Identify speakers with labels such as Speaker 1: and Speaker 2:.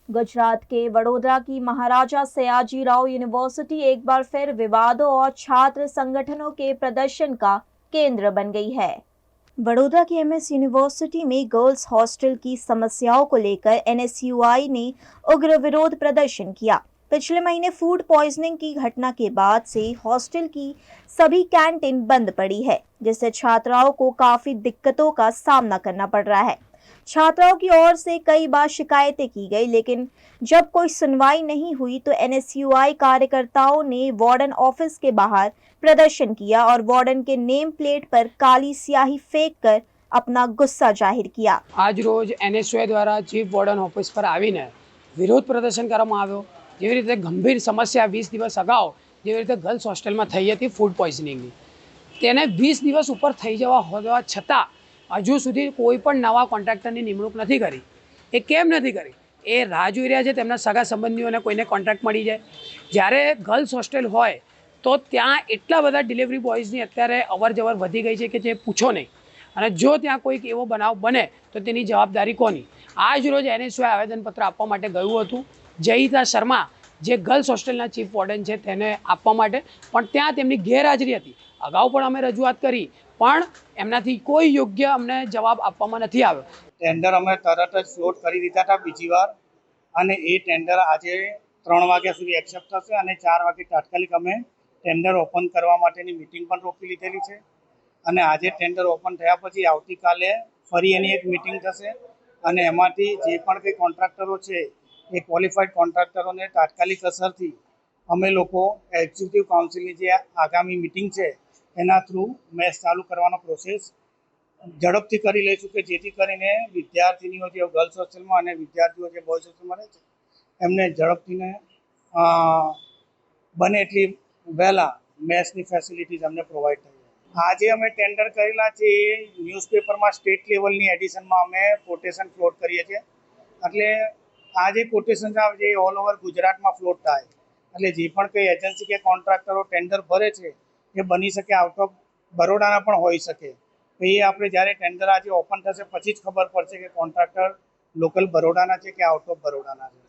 Speaker 1: गुजरात के वडोदरा की महाराजा सयाजीराव यूनिवर्सिटी एक बार फिर विवादों और छात्र संगठनों के प्रदर्शन का केंद्र बन गई है। वडोदरा की एमएस यूनिवर्सिटी में गर्ल्स हॉस्टल की समस्याओं को लेकर एनएसयूआई ने उग्र विरोध प्रदर्शन किया। पिछले महीने फूड पॉइजनिंग की घटना के बाद से हॉस्टल की सभी कैंटीन बंद पड़ी है, जिससे छात्राओं को काफी दिक्कतों का सामना करना पड़ रहा है। छात्राओं की ओर से कई बार शिकायतें की गई, लेकिन जब कोई सुनवाई नहीं हुई तो एनएसयूआई कार्यकर्ताओं ने वार्डन ऑफिस के बाहर प्रदर्शन किया और वार्डन के नेम प्लेट पर काली स्याही फेंक कर अपना गुस्सा जाहिर किया।
Speaker 2: आज रोज एनएसयूआई द्वारा चीफ वार्डन ऑफिस पर आવીને વિરોધ પ્રદર્શન કરવામાં આવ્યો। જેવી રીતે ગંભીર સમસ્યા 20 દિવસ અગાઉ જેવી રીતે ગર્લ્સ હોસ્ટેલમાં થઈ હતી ફૂડ પોઈઝનિંગની, તેને 20 દિવસ ઉપર થઈ જવા હોવા છતાં હજુ સુધી કોઈ પણ નવા કોન્ટ્રાક્ટરની નિમણૂક નથી કરી। એ કેમ નથી કરી? એ રાહ જોઈ રહ્યા છે તેમના સગા સંબંધીઓને કોઈને કોન્ટ્રાક્ટ મળી જાય। જ્યારે ગર્લ્સ હોસ્ટેલ હોય તો ત્યાં એટલા બધા ડિલિવરી બોયઝની અત્યારે અવરજવર વધી ગઈ છે કે જે પૂછો નહીં। અને જો ત્યાં કોઈક એવો બનાવ બને તો તેની જવાબદારી કોની? આજ રોજ એનએસયુઆઈ આવેદનપત્ર આપવા માટે ગયું હતું। જયિતા શર્મા જે ગર્લ્સ હોસ્ટેલના ચીફ વોર્ડન છે તેને આપવા માટે, પણ ત્યાં તેમની ગેરહાજરી હતી। અગાઉ પણ અમે રજૂઆત કરી પણ એમનાથી કોઈ યોગ્ય અમને જવાબ આપવામાં નથી આવ્યો।
Speaker 3: ટેન્ડર અમે તરત જ ફ્લોટ કરી દીધા હતા બીજી વાર, અને એ ટેન્ડર આજે 3 વાગ્યા સુધી એક્સેપ્ટ થશે અને 4 વાગે તાત્કાલિક અમે ટેન્ડર ઓપન કરવા માટેની મીટિંગ પણ રોકી લીધેલી છે। અને આજે ટેન્ડર ઓપન થયા પછી આવતીકાલે ફરી એની એક મીટિંગ થશે અને એમાંથી જે પણ કંઈ કોન્ટ્રાક્ટરો છે એ ક્વોલિફાઈડ કોન્ટ્રાક્ટરોને તાત્કાલિક અસરથી અમે લોકો એક્ઝિક્યુટિવ કાઉન્સિલની જે આગામી મીટિંગ છે એના થ્રુ મેચ ચાલુ કરવાનો પ્રોસેસ ઝડપથી કરી લઈશું કે જેથી કરીને વિદ્યાર્થીનીઓ જે ગર્લ્સ હોસ્ટેલમાં અને વિદ્યાર્થીઓ જે બોયઝ હોસ્ટેલમાં રહે છે એમને ઝડપથીને બને એટલી વહેલા મેચની ફેસિલિટીઝ અમને પ્રોવાઈડ થઈ। આજે અમે ટેન્ડર કરેલા છે એ ન્યૂઝપેપરમાં સ્ટેટ લેવલની એડિશનમાં અમે કોટેશન ફ્લોટ કરીએ છીએ, એટલે આ જે કોટેશન આવે છે એ ઓલ ઓવર ગુજરાતમાં ફ્લોટ થાય। એટલે જે પણ કંઈ એજન્સી કે કોન્ટ્રાક્ટરો ટેન્ડર ભરે છે એ બની શકે આઉટ ઓફ બરોડાના પણ હોઈ શકે। તો એ આપણે જ્યારે ટેન્ડર આજે ઓપન થશે પછી જ ખબર પડશે કે કોન્ટ્રાક્ટર લોકલ બરોડાના છે કે આઉટ ઓફ બરોડાના છે।